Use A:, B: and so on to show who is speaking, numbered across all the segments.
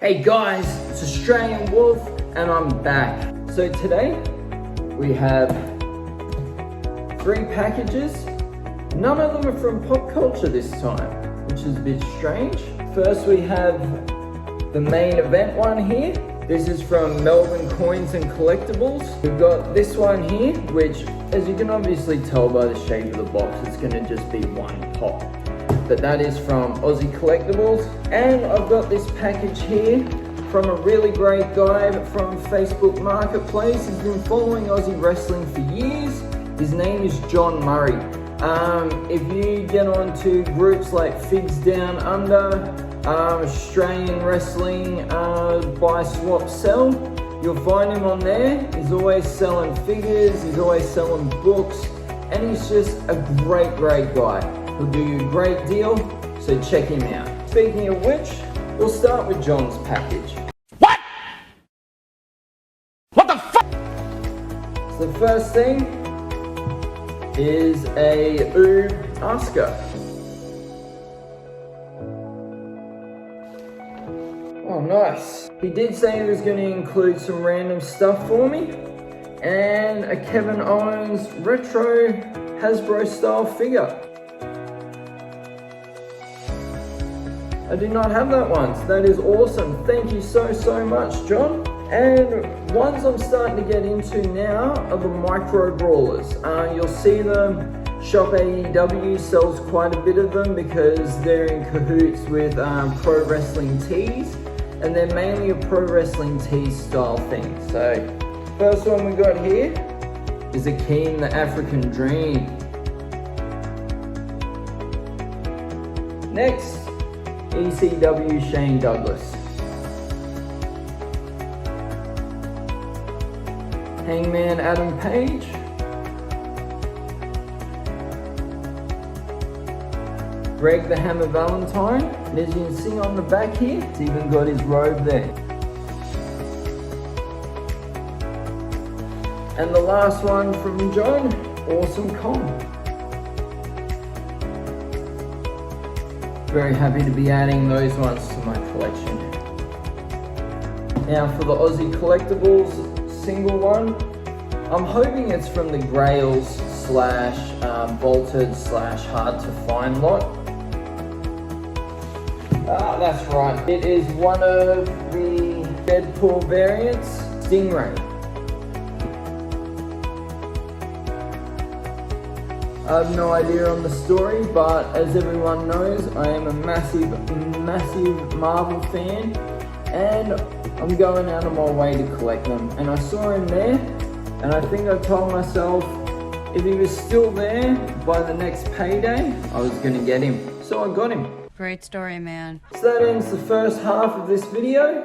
A: Hey guys, it's Australian Wolf and I'm back. So today we have 3 packages. None of them are from pop culture this time, which is a bit strange. First we have the main event one here. This is from Melbourne Coins and Collectibles. We've got this one here, which as you can obviously tell by the shape of the box, it's gonna just be one pop. But that is from Aussie Collectibles. And I've got this package here from a really great guy from Facebook Marketplace. He's been following Aussie wrestling for years. His name is John Murray. If you get onto groups like Figs Down Under, Australian Wrestling, Buy Swap Sell, you'll find him on there. He's always selling figures, he's always selling books, and he's just a great guy. He'll do you a great deal, so check him out. Speaking of which, we'll start with John's package.
B: What? What the fuck?
A: So the first thing is a Oob Asuka. Oh, nice. He did say he was going to include some random stuff for me, and a Kevin Owens retro Hasbro style figure. I do not have that one, so that is awesome. Thank you so much, John. And ones I'm starting to get into now are the micro brawlers. You'll see them. Shop AEW sells quite a bit of them because they're in cahoots with Pro Wrestling Tees, and they're mainly a Pro Wrestling Tees style thing. So, first one we got here is Akeem the African Dream. Next, ECW Shane Douglas. Hangman Adam Page. Greg the Hammer Valentine. And as you can see on the back here, it's even got his robe there. And the last one from John, Awesome Kong. Very happy to be adding those ones to my collection. Now for the Aussie Collectibles single one, I'm hoping it's from the Grails / Vaulted / Hard to Find lot. Ah, that's right. It is one of the Deadpool variants, Stingray. I have no idea on the story, but as everyone knows, I am a massive Marvel fan, and I'm going out of my way to collect them. And I saw him there, and I think I told myself, if he was still there by the next payday, I was gonna get him. So I got him.
C: Great story, man.
A: So that ends the first half of this video.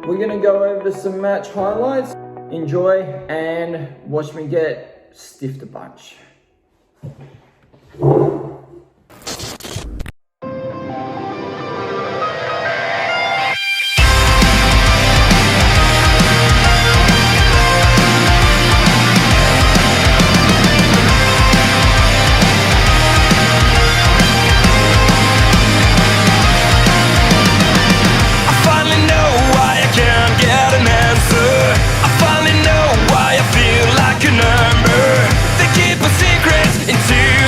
A: We're gonna go over to some match highlights. Enjoy and watch me get stiffed a bunch.
B: Into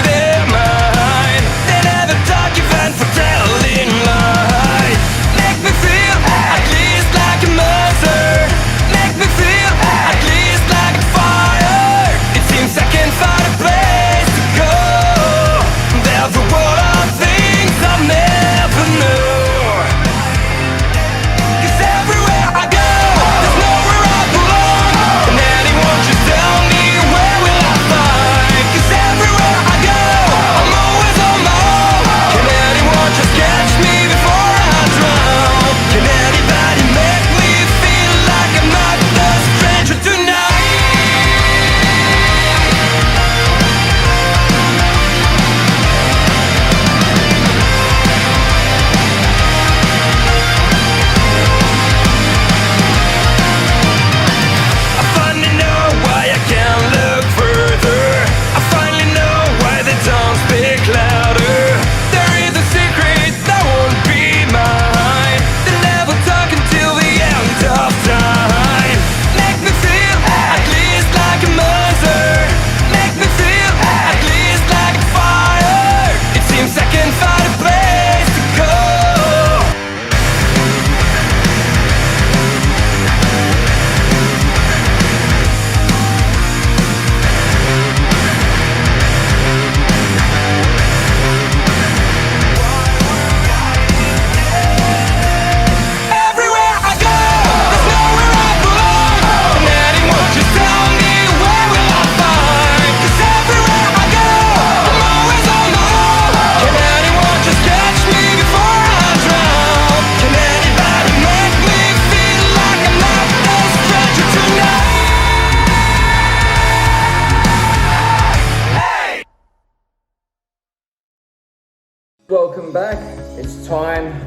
A: Welcome back. It's time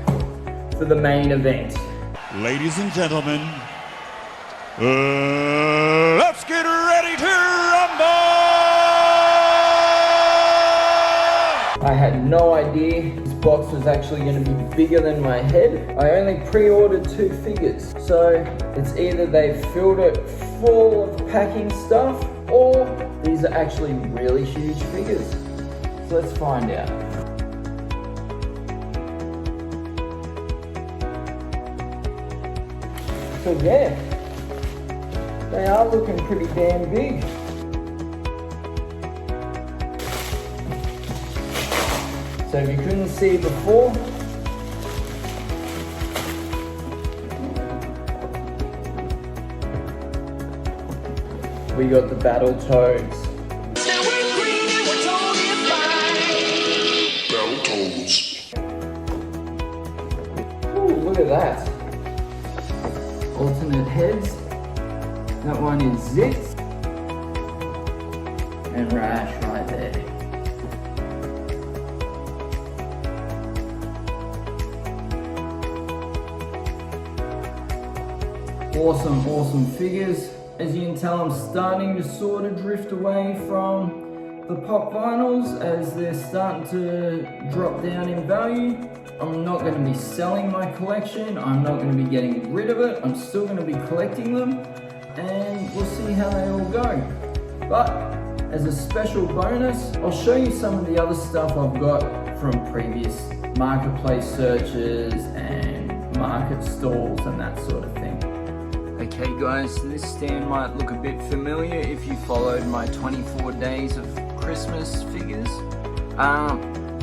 A: for the main event.
B: Ladies and gentlemen, let's get ready to rumble!
A: I had no idea this box was actually going to be bigger than my head. I only pre-ordered 2 figures, so it's either they filled it full of packing stuff or these are actually really huge figures. So let's find out. So yeah, they are looking pretty damn big. So if you couldn't see before, we got the Battletoads. Ooh, look at that. Alternate heads. That one is Zitz. And Rash right there. Awesome figures. As you can tell, I'm starting to sort of drift away from the pop vinyls as they're starting to drop down in value. I'm not going to be selling my collection. I'm not going to be getting rid of it. I'm still going to be collecting them and we'll see how they all go. But as a special bonus, I'll show you some of the other stuff I've got from previous marketplace searches and market stalls and that sort of thing. Okay guys, so this stand might look a bit familiar if you followed my 24 days of Christmas figures.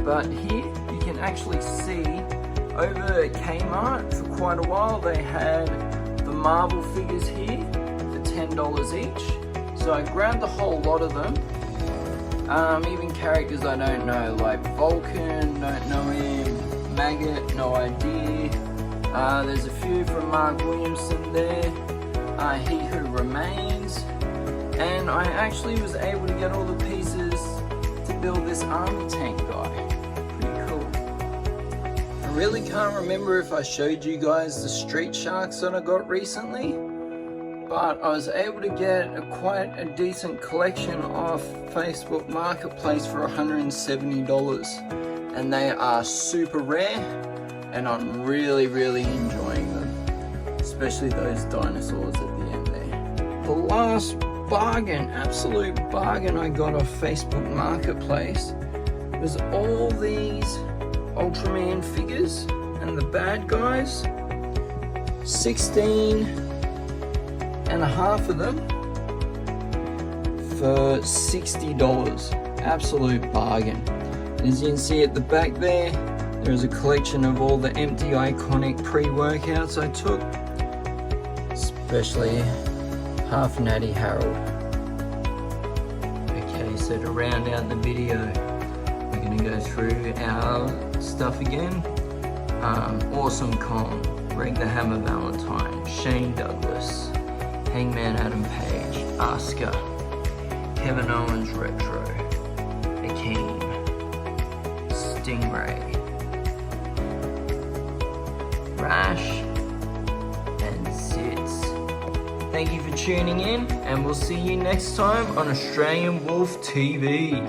A: But here you can actually see over at Kmart for quite a while they had the Marvel figures here for $10 each. So I grabbed a whole lot of them. Even characters I don't know, like Vulcan, don't know him, Maggot, no idea. There's a few from Mark Williamson there. He Who Remains. And I actually was able to get all the pieces to build this army tank guy. Pretty cool. I really can't remember if I showed you guys the Street Sharks that I got recently, but I was able to get quite a decent collection off Facebook Marketplace for $170. And they are super rare, and I'm really enjoying them. Especially those dinosaurs at the end there. The last bargain, absolute bargain I got off Facebook Marketplace was all these Ultraman figures and the bad guys. 16 and a half of them for $60. Absolute bargain. As you can see at the back there's a collection of all the empty iconic pre-workouts I took, especially Half Natty Harold. Okay, so to round out the video, we're going to go through our stuff again. Awesome Kong, Greg the Hammer Valentine, Shane Douglas, Hangman Adam Page, Asuka, Kevin Owens Retro, Akeem, Stingray, Rash, and Zitz. Thank you for tuning in, and we'll see you next time on Australian Wolf TV.